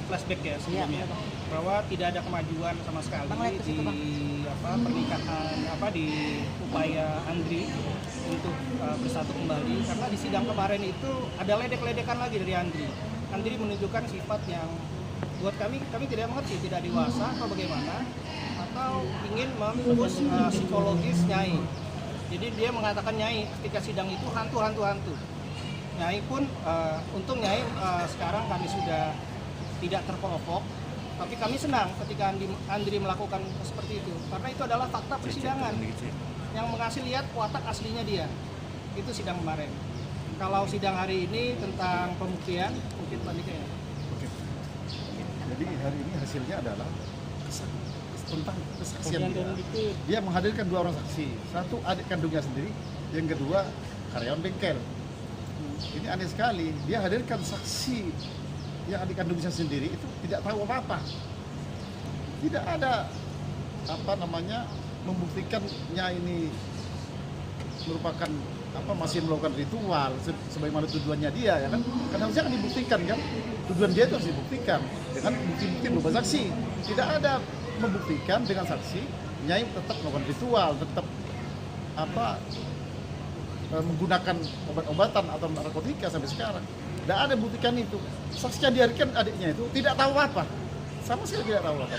flashback ya sebelumnya bahwa tidak ada kemajuan sama sekali di pernikahan di upaya Andri untuk bersatu kembali, karena di sidang kemarin itu ada ledek-ledekan lagi dari Andri. Andri menunjukkan sifat yang buat kami tidak mengerti, tidak dewasa atau bagaimana, atau ingin mempush psikologis Nyai. Jadi dia mengatakan Nyai ketika sidang itu hantu. Nyai pun untung Nyai sekarang kami sudah tidak terprovok, tapi kami senang ketika Andri melakukan seperti itu, karena itu adalah fakta persidangan yang mengasih lihat watak aslinya dia. Itu sidang kemarin. Kalau sidang hari ini tentang pembuktian, mungkin Pak Dika ya. Oke. Jadi hari ini hasilnya adalah tentang kesaksian dia menghadirkan 2 orang saksi, satu adik kandungnya sendiri, yang kedua karyawan bengkel. Ini aneh sekali, dia hadirkan saksi yang adik kandungnya sendiri itu tidak tahu apa-apa, tidak ada membuktikannya ini merupakan masih melakukan ritual sebagaimana tujuannya dia, ya kan? Karena harusnya kan dibuktikan kan, tujuan dia itu harus dibuktikan dengan bukti-bukti berupa saksi. Tidak ada membuktikan dengan saksi, Nyai tetap melakukan ritual, tetap menggunakan obat-obatan atau narkotika sampai sekarang. Tidak ada buktikan itu. Saksi yang dihadirkan adiknya itu tidak tahu apa, sama sekali tidak tahu apa.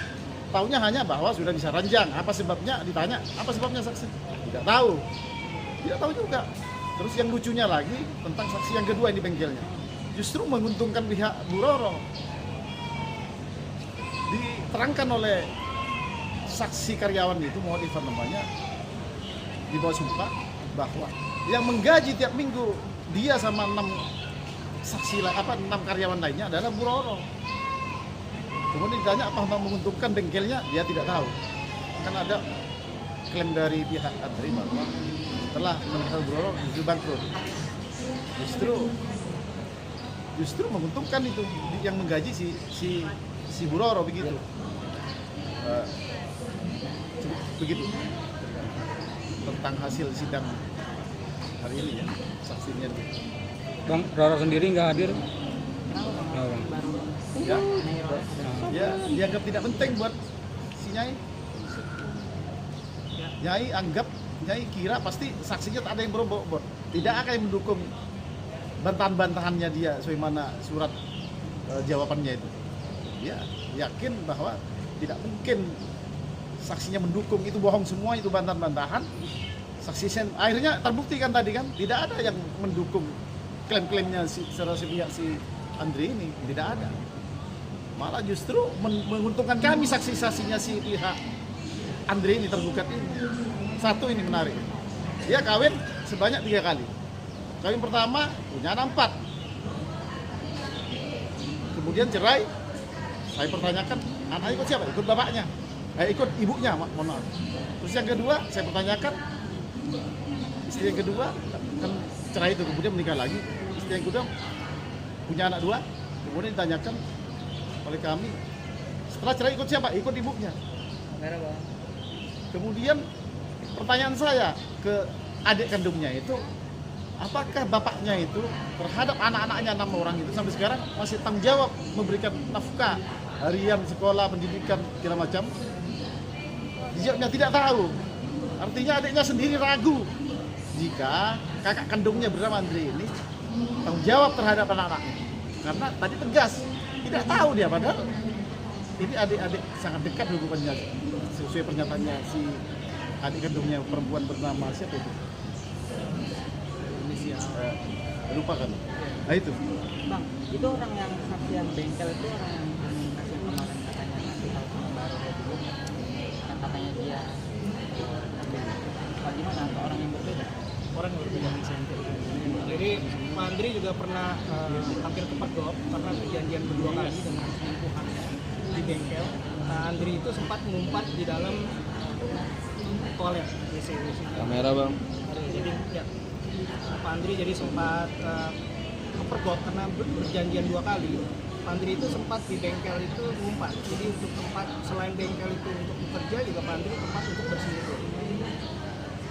Taunya hanya bahwa sudah bisa ranjang. Apa sebabnya? Ditanya, apa sebabnya saksi? Tidak tahu juga. Terus yang lucunya lagi tentang saksi yang kedua ini bengkelnya, justru menguntungkan pihak Bu Roro. Diterangkan oleh saksi karyawan itu, Muhammad Irfan namanya, di bawah sumpah bahwa yang menggaji tiap minggu dia sama 6 karyawan lainnya adalah Bu Roro. Kemudian ditanya apa menguntungkan bengkelnya, dia tidak tahu. Kan ada klaim dari pihak Andri bahwa setelah meninggal Bu Roro justru bangkrut. Justru menguntungkan itu yang menggaji si Bu Roro begitu. Begitu tentang hasil sidang hari ini ya, saksinya. Bang, Roro sendiri nggak hadir? Ya, dianggap tidak penting buat si Nyai. Nyai kira pasti saksinya tak ada yang berbobot, tidak akan yang mendukung bantahan-bantahannya dia sebagaimana surat jawabannya itu. Dia yakin bahwa tidak mungkin saksinya mendukung, itu bohong semua, itu bantahan-bantahan. Akhirnya terbukti kan tadi kan, tidak ada yang mendukung klaim-klaimnya secara sepihak si Andri ini, tidak ada. Malah justru menguntungkan kami saksi-saksinya si pihak Andri ini tergugat ini. Satu ini menarik, dia kawin sebanyak 3 kali. Kawin pertama punya anak 4, kemudian cerai. Saya pertanyakan, anaknya ikut siapa? Ikut bapaknya, ikut ibunya, mohon maaf. Terus yang kedua saya pertanyakan, istri yang kedua kan cerai itu, kemudian menikah lagi. Istri yang kedua punya anak 2, kemudian ditanyakan oleh kami, setelah cerai ikut siapa? Ikut ibunya. Kemudian pertanyaan saya ke adik kandungnya itu, apakah bapaknya itu terhadap anak-anaknya 6 orang itu sampai sekarang masih tanggung jawab memberikan nafkah harian, sekolah, pendidikan, segala macam? Dijawabnya tidak tahu. Artinya adiknya sendiri ragu jika kakak kandungnya bernama Andri ini tanggung jawab terhadap anak-anaknya, karena tadi tegas tidak tahu dia, padahal ini adik-adik sangat dekat hubungannya sesuai pernyataannya si adik kandungnya perempuan bernama siapa itu? Lupa kan? Nah itu. Bang, itu orang yang saksian bengkel itu orang yang kasih kemarin katanya ngasih tahu sama baru dulu, yang katanya dia bagaimana atau orang yang berbeda? Orang yang berbeda. Jadi Pak Andri juga pernah hampir kepergok karena perjanjian berdua kali dengan selingkuhan di bengkel. Andri itu sempat mengumpat di dalam toilet WC. Kamera bang. Jadi ya, Pak Andri jadi sempat kepergok karena berjanjian 2 kali. Pak Andri itu sempat di bengkel itu mengumpat. Jadi untuk tempat selain bengkel itu untuk bekerja juga Pak Andri tempat untuk berselingkuh.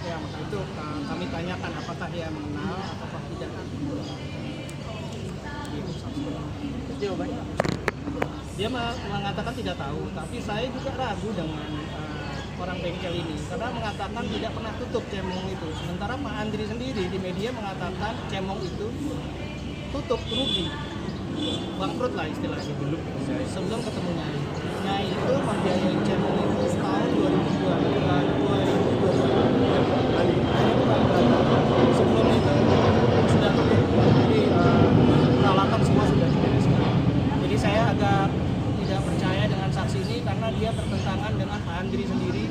Ya, maka itu kami tanyakan apakah dia mengenal atau tidak. Jawabannya Dia mengatakan tidak tahu, tapi saya juga ragu dengan orang bengkel ini karena mengatakan tidak pernah tutup cemong itu. Sementara Pak Andri sendiri di media mengatakan cemong itu tutup, rugi, bangkrut lah istilahnya sebelum ketemu Nyai. Nyai itu membiayai cemong itu tahun 2022. Sebelum itu sudah tutup, jadi peralatan semua sudah dibereskan. Jadi saya agak tidak percaya dengan saksi ini karena dia bertentangan dengan Pak Andri sendiri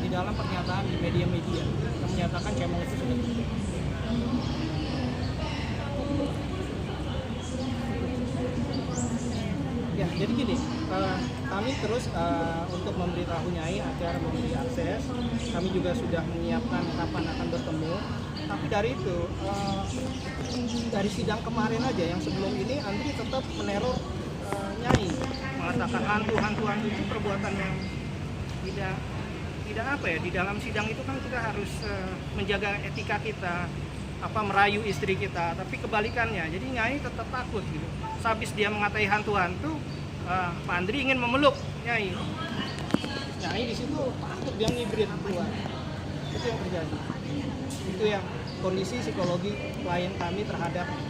di dalam pernyataan di media-media yang menyatakan cemong itu sudah tutup. Ya, jadi gini, kami terus untuk memberitahu Nyai agar memberi akses. Kami juga sudah menyiapkan kapan akan bertemu. Tapi dari itu, dari sidang kemarin aja yang sebelum ini, Andri tetap meneror Nyai, mengatakan hantu itu perbuatan yang tidak apa ya, di dalam sidang itu kan kita harus menjaga etika kita, merayu istri kita, tapi kebalikannya. Jadi Nyai tetap takut gitu. Habis dia mengatai hantu-hantu, Pak Andri ingin memeluk Nyai. Nyai di situ takut, dia ngibrit keluar. Itu yang terjadi. Itu yang kondisi psikologi klien kami terhadap